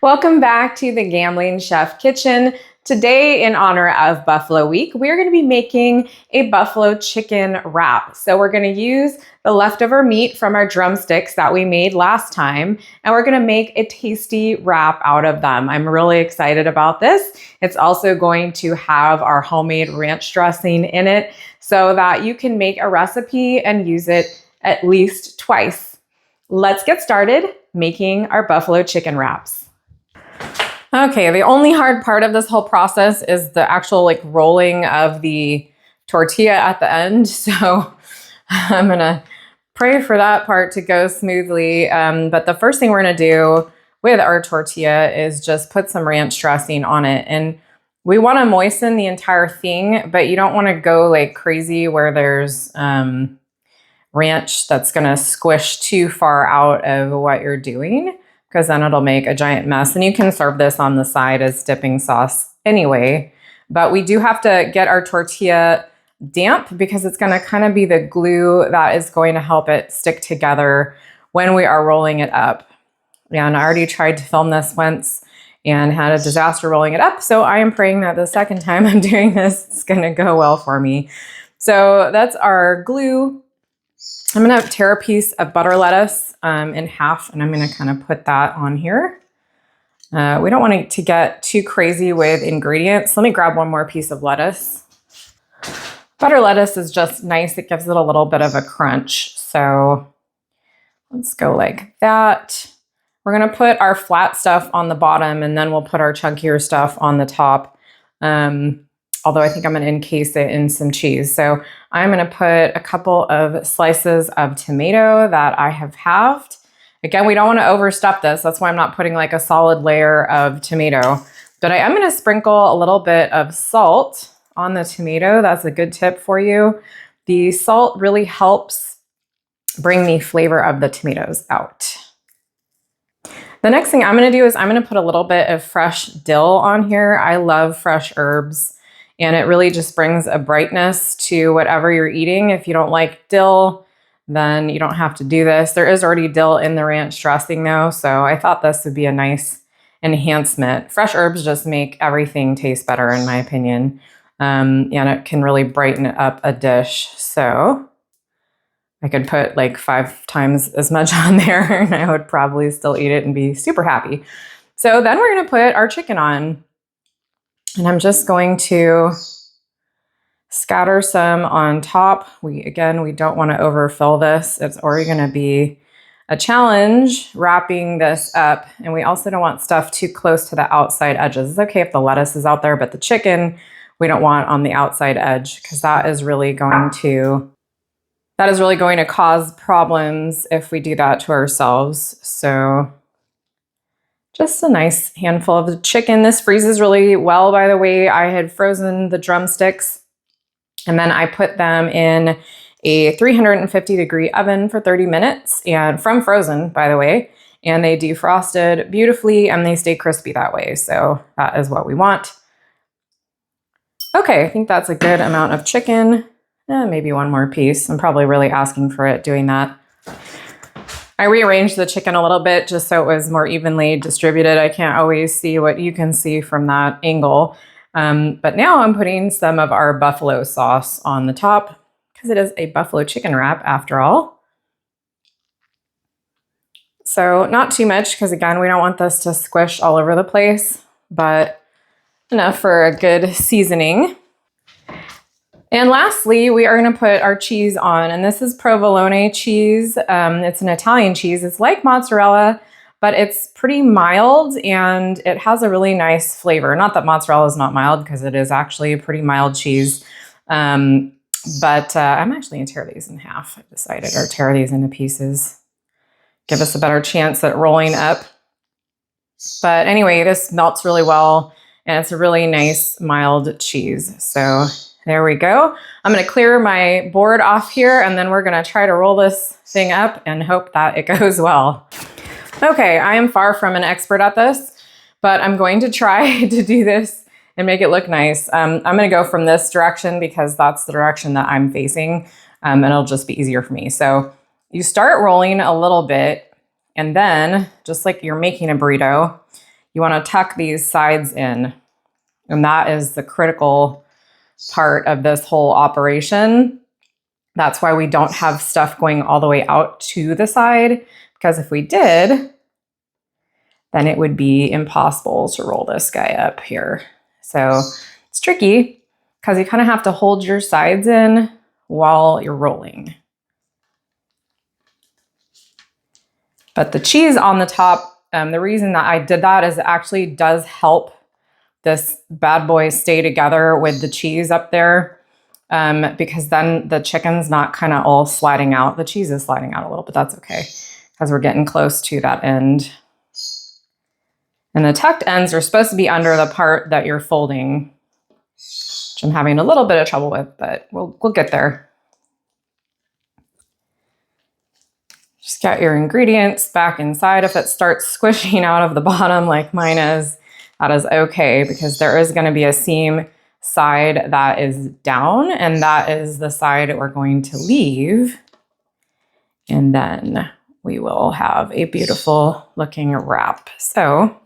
Welcome back to the Gambling Chef Kitchen. Today, in honor of Buffalo Week, we're going to be making a buffalo chicken wrap. So we're going to use the leftover meat from our drumsticks that we made last time, and we're going to make a tasty wrap out of them. I'm really excited about this. It's also going to have our homemade ranch dressing in it so that you can make a recipe and use it at least twice. Let's get started making our buffalo chicken wraps. Okay, the only hard part of this whole process is the actual rolling of the tortilla at the end. So I'm gonna pray for that part to go smoothly. But the first thing we're gonna do with our tortilla is just put some ranch dressing on it. And we wanna moisten the entire thing, but you don't wanna go crazy where there's ranch that's gonna squish too far out of what you're doing, because then it'll make a giant mess. And you can serve this on the side as dipping sauce anyway. But we do have to get our tortilla damp because it's going to kind of be the glue that is going to help it stick together when we are rolling it up. And I already tried to film this once and had a disaster rolling it up. So I am praying that the second time I'm doing this, it's going to go well for me. So that's our glue. I'm going to tear a piece of butter lettuce in half, and I'm going to kind of put that on here. We don't want it to get too crazy with ingredients. Let me grab one more piece of lettuce. Butter lettuce is just nice. It gives it a little bit of a crunch. So let's go like that. We're going to put our flat stuff on the bottom, and then we'll put our chunkier stuff on the top. Although I think I'm going to encase it in some cheese. So I'm going to put a couple of slices of tomato that I have halved. Again, we don't want to overstuff this. That's why I'm not putting a solid layer of tomato. But I am going to sprinkle a little bit of salt on the tomato. That's a good tip for you. The salt really helps bring the flavor of the tomatoes out. The next thing I'm going to do is I'm going to put a little bit of fresh dill on here. I love fresh herbs. And it really just brings a brightness to whatever you're eating. If you don't like dill, then you don't have to do this. There is already dill in the ranch dressing though, so I thought this would be a nice enhancement. Fresh herbs just make everything taste better in my opinion. And it can really brighten up a dish. So I could put 5 times as much on there and I would probably still eat it and be super happy. So then we're gonna put our chicken on. And I'm just going to scatter some on top. We don't want to overfill this. It's already going to be a challenge wrapping this up. And we also don't want stuff too close to the outside edges. It's okay if the lettuce is out there, but the chicken we don't want on the outside edge because that is really going to cause problems if we do that to ourselves. So just a nice handful of the chicken. This freezes really well, by the way. I had frozen the drumsticks and then I put them in a 350-degree oven for 30 minutes and from frozen, by the way, and they defrosted beautifully and they stay crispy that way. So that is what we want. Okay, I think that's a good amount of chicken. Maybe one more piece. I'm probably really asking for it doing that. I rearranged the chicken a little bit just so it was more evenly distributed. I can't always see what you can see from that angle. But now I'm putting some of our buffalo sauce on the top because it is a buffalo chicken wrap after all. So not too much because again, we don't want this to squish all over the place, but enough for a good seasoning. And lastly, we are going to put our cheese on, and this is provolone cheese. It's an Italian cheese. It's like mozzarella, but it's pretty mild and it has a really nice flavor. Not that mozzarella is not mild because it is actually a pretty mild cheese. But I'm actually going to tear these in half. I decided, or tear these into pieces. Give us a better chance at rolling up. But anyway, this melts really well and it's a really nice mild cheese. So there we go. I'm going to clear my board off here and then we're going to try to roll this thing up and hope that it goes well. Okay, I am far from an expert at this, but I'm going to try to do this and make it look nice. I'm going to go from this direction because that's the direction that I'm facing and it'll just be easier for me. So you start rolling a little bit and then just like you're making a burrito, you want to tuck these sides in. And that is the critical part of this whole operation. That's why we don't have stuff going all the way out to the side, because if we did, then it would be impossible to roll this guy up here. So it's tricky because you kind of have to hold your sides in while you're rolling. But the cheese on the top, the reason that I did that is it actually does help this bad boy stay together with the cheese up there, because then the chicken's not kind of all sliding out. The cheese is sliding out a little, but that's okay because we're getting close to that end. And the tucked ends are supposed to be under the part that you're folding, which I'm having a little bit of trouble with, but we'll get there. Just get your ingredients back inside. If it starts squishing out of the bottom like mine is, that is okay, because there is going to be a seam side that is down, and that is the side we're going to leave. And then we will have a beautiful looking wrap. So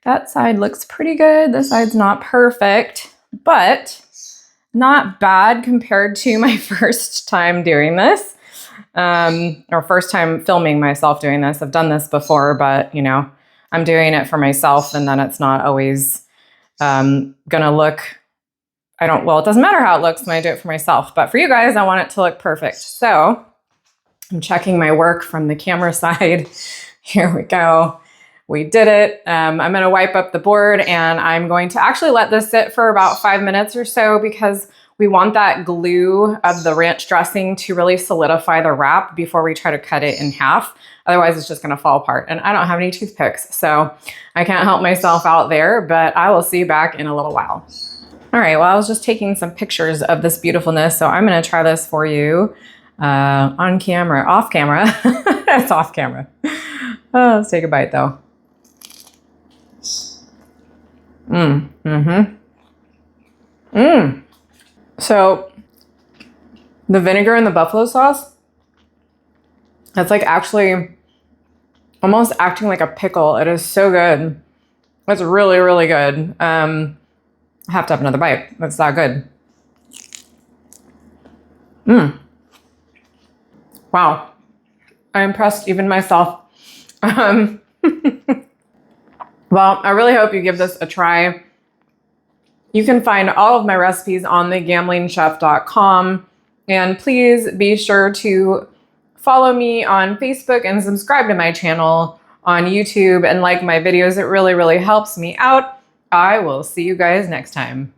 that side looks pretty good. This side's not perfect, but not bad compared to my first time doing this, or first time filming myself doing this. I've done this before, but you know, I'm doing it for myself, and then it's not always gonna look, well, it doesn't matter how it looks when I do it for myself, but for you guys, I want it to look perfect. So I'm checking my work from the camera side. Here we go. We did it. I'm gonna wipe up the board, and I'm going to actually let this sit for about 5 minutes or so, because we want that glue of the ranch dressing to really solidify the wrap before we try to cut it in half. Otherwise, it's just gonna fall apart. And I don't have any toothpicks, so I can't help myself out there, but I will see you back in a little while. All right, well, I was just taking some pictures of this beautifulness, so I'm gonna try this for you on camera, off camera. It's off camera. Oh, let's take a bite though. So the vinegar and the buffalo sauce, that's like actually almost acting like a pickle. It is so good. It's really, really good. I have to have another bite. It's that good. Wow. I impressed even myself. Well, I really hope you give this a try. You can find all of my recipes on thegamblingchef.com. And please be sure to follow me on Facebook and subscribe to my channel on YouTube and like my videos. It really, really helps me out. I will see you guys next time.